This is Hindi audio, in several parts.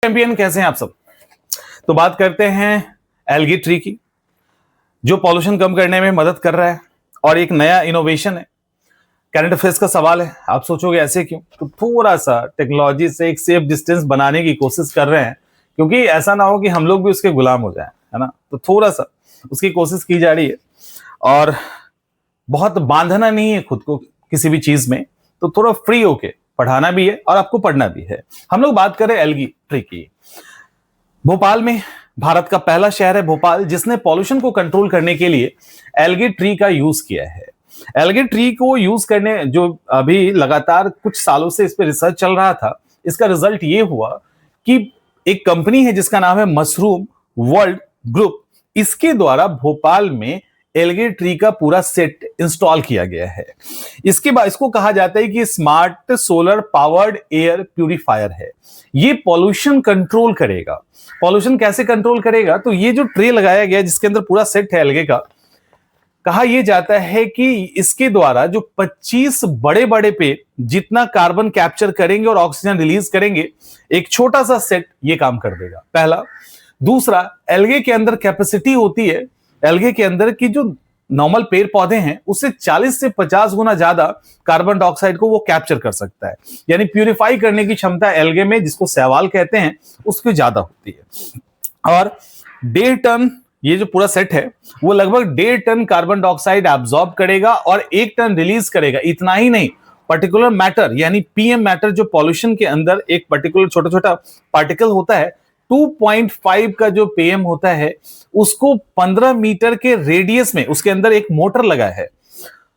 चैंपियन, कैसे हैं आप सब। तो बात करते हैं एल्गी ट्री की, जो पॉल्यूशन कम करने में मदद कर रहा है और एक नया इनोवेशन है। करंट अफेयर्स का सवाल है, आप सोचोगे ऐसे क्यों, तो थोड़ा सा टेक्नोलॉजी से एक सेफ डिस्टेंस बनाने की कोशिश कर रहे हैं, क्योंकि ऐसा ना हो कि हम लोग भी उसके गुलाम हो जाएं, है ना। तो थोड़ा सा उसकी कोशिश की जा रही है और बहुत बांधना नहीं है खुद को किसी भी चीज में, तो थोड़ा फ्री होके पढ़ाना भी है और आपको पढ़ना भी है। हम लोग बात करें एल्गी ट्री की। भोपाल में, भारत का पहला शहर है भोपाल, जिसने पॉल्यूशन को कंट्रोल करने के लिए एल्गी ट्री का यूज किया है। एल्गी ट्री को यूज करने, जो अभी लगातार कुछ सालों से इस पे रिसर्च चल रहा था, इसका रिजल्ट ये हुआ कि एक कंपनी है जिसका नाम है मशरूम वर्ल्ड ग्रुप, इसके द्वारा भोपाल में एल्गी ट्री का पूरा सेट इंस्टॉल किया गया है। इसके बाद इसको कहा जाता है कि smart solar powered air purifier है। ये पॉल्यूशन कंट्रोल करेगा। पॉल्यूशन कैसे कंट्रोल करेगा, तो ये जो ट्रे लगाया गया जिसके अंदर पूरा सेट है एल्गे का, कहा यह जाता है कि इसके द्वारा जो 25 बड़े बड़े पेड़ जितना कार्बन कैप्चर करेंगे और ऑक्सीजन रिलीज करेंगे, एक छोटा सा सेट ये काम कर देगा, पहला। दूसरा, एल्गे के अंदर कैपेसिटी होती है, एल्गे के अंदर की जो नॉर्मल पेड़ पौधे हैं उससे 40 से 50 गुना ज्यादा कार्बन डाइऑक्साइड को वो कैप्चर कर सकता है। यानी प्यूरिफाई करने की क्षमता एल्गे में, जिसको शैवाल कहते हैं, उसकी ज्यादा होती है। और 1.5 टन, ये जो पूरा सेट है वो लगभग 1.5 टन कार्बन डाइऑक्साइड एब्जॉर्ब करेगा और 1 टन रिलीज करेगा। इतना ही नहीं, पर्टिकुलर मैटर यानी पीएम मैटर, जो पॉल्यूशन के अंदर एक पर्टिकुलर छोटा छोटा पार्टिकल होता है, 2.5 का जो पीएम होता है, उसको 15 मीटर के रेडियस में उसके अंदर एक मोटर लगा है,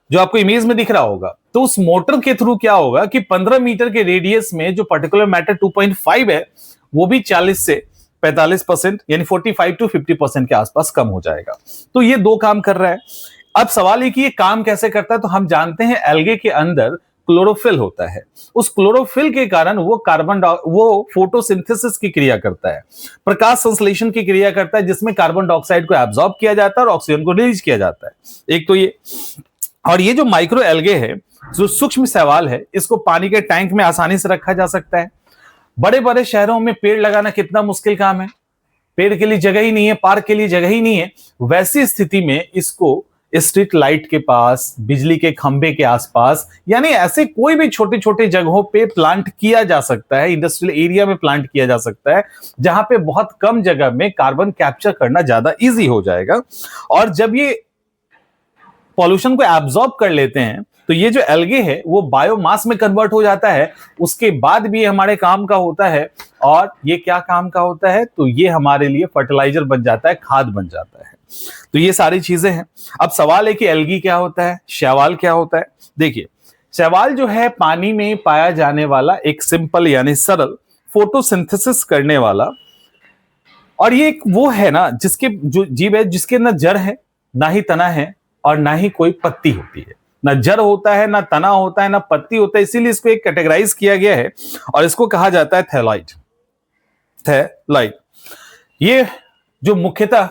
जो आपको इमेज में दिख रहा होगा। तो उस मोटर के थ्रू क्या होगा कि 15 मीटर के रेडियस में जो पर्टिकुलर मैटर 2.5 है, वो भी 40 से 45% यानी 45 to 50% के आसपास कम हो जाएगा। तो ये दो काम कर रहा है। अब सवाल है कि ये काम कैसे करता है, तो हम जानते हैं एल्गे के अंदर क्लोरोफिल होता है। उस क्लोरोफिल के कारण वो फोटोसिंथेसिस की क्रिया करता है, प्रकाश संश्लेषण की क्रिया करता है, जिसमें कार्बन डाइऑक्साइड को एब्जॉर्ब किया जाता है और ऑक्सीजन को रिलीज किया जाता है। एक तो ये, और ये जो माइक्रो एल्गे है, जो सूक्ष्म शैवाल है, इसको पानी के टैंक में आसानी से रखा जा सकता है। बड़े बड़े शहरों में पेड़ लगाना कितना मुश्किल काम है, पेड़ के लिए जगह ही नहीं है, पार्क के लिए जगह ही नहीं है। वैसी स्थिति में इसको स्ट्रीट लाइट के पास, बिजली के खंभे के आसपास, यानी ऐसे कोई भी छोटे छोटे जगहों पे प्लांट किया जा सकता है, इंडस्ट्रियल एरिया में प्लांट किया जा सकता है, जहां पे बहुत कम जगह में कार्बन कैप्चर करना ज्यादा इजी हो जाएगा। और जब ये पॉल्यूशन को एब्जॉर्ब कर लेते हैं, तो ये जो एल्गे है वो बायोमास में कन्वर्ट हो जाता है। उसके बाद भी हमारे काम का होता है, और ये क्या काम का होता है, तो ये हमारे लिए फर्टिलाइजर बन जाता है, खाद बन जाता है। तो ये सारी चीजें हैं। अब सवाल है कि एल्गी क्या होता है, शैवाल क्या होता है। देखिए, शैवाल जो है पानी में पाया जाने वाला एक सिंपल यानी सरल फोटोसिंथेसिस करने वाला, और ये एक वो है ना, जिसके जो जीव है जिसके ना जड़ है, ना ही तना है, और ना ही कोई पत्ती होती है। ना जड़ होता है, ना तना होता है, ना पत्ती होता है, इसीलिए इसको एक कैटेगराइज किया गया है और इसको कहा जाता है थैलॉइड। थैलॉइड ये जो मुख्यतः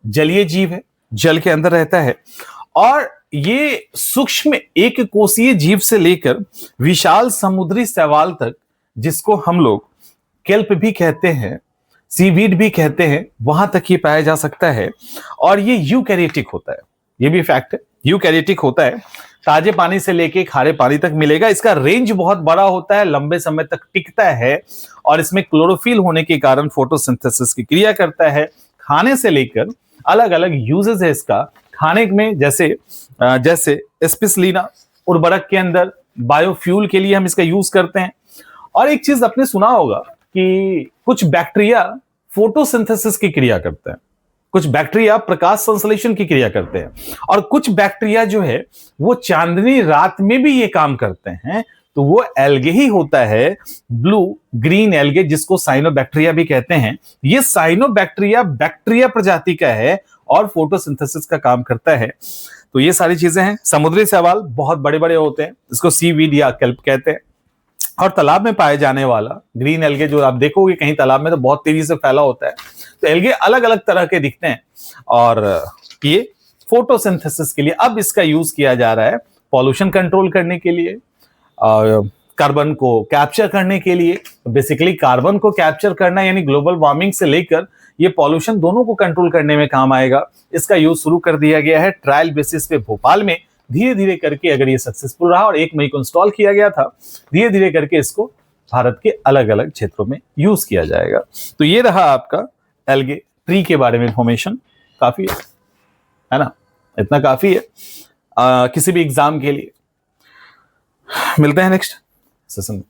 जलीय जीव है, जल के अंदर रहता है, और ये सूक्ष्म एक कोषीय जीव से लेकर विशाल समुद्री शैवाल तक, जिसको हम लोग केल्प भी कहते हैं, सीवीड भी कहते हैं, वहां तक ये पाया जा सकता है। और ये यूकैरियोटिक होता है, ये भी फैक्ट है, यूकैरियोटिक होता है। ताजे पानी से लेके खारे पानी तक मिलेगा। इसका रेंज बहुत बड़ा होता है, लंबे समय तक टिकता है, और इसमें क्लोरोफिल होने के कारण फोटोसिंथेसिस की क्रिया करता है। खाने से लेकर अलग अलग यूजेस है इसका। खाने में जैसे स्पिसलिना उर्वरक के अंदर बायोफ्यूल के लिए हम इसका यूज करते हैं। और एक चीज आपने सुना होगा कि कुछ बैक्टीरिया फोटोसिंथेसिस की क्रिया करते हैं, कुछ बैक्टीरिया प्रकाश संश्लेषण की क्रिया करते हैं, और कुछ बैक्टीरिया जो है वो चांदनी रात में भी ये काम करते हैं। तो वो एल्गे ही होता है, ब्लू ग्रीन एल्गे, जिसको साइनोबैक्टीरिया भी कहते हैं। ये साइनोबैक्टीरिया बैक्टीरिया प्रजाति का है और फोटोसिंथेसिस का काम करता है। तो ये सारी चीजें हैं। समुद्री शैवाल बहुत बड़े बड़े होते हैं, इसको सीवीड या केल्प कहते हैं। और तालाब में पाए जाने वाला ग्रीन एल्गे, जो आप देखोगे कहीं तालाब में तो बहुत तेजी से फैला होता है। तो एल्गे अलग अलग तरह के दिखते हैं, और ये फोटोसिंथेसिस के लिए अब इसका यूज किया जा रहा है, पॉल्यूशन कंट्रोल करने के लिए, कार्बन को कैप्चर करने के लिए। बेसिकली कार्बन को कैप्चर करना यानी ग्लोबल वार्मिंग से लेकर ये पॉल्यूशन दोनों को कंट्रोल करने में काम आएगा। इसका यूज शुरू कर दिया गया है ट्रायल बेसिस पे भोपाल में। धीरे धीरे करके अगर ये सक्सेसफुल रहा और 1 मई को इंस्टॉल किया गया था, धीरे धीरे करके इसको भारत के अलग अलग क्षेत्रों में यूज किया जाएगा। तो ये रहा आपका एल्गे ट्री के बारे में इंफॉर्मेशन। काफी है ना, इतना काफी है किसी भी एग्जाम के लिए। मिलते हैं नेक्स्ट सेशन में।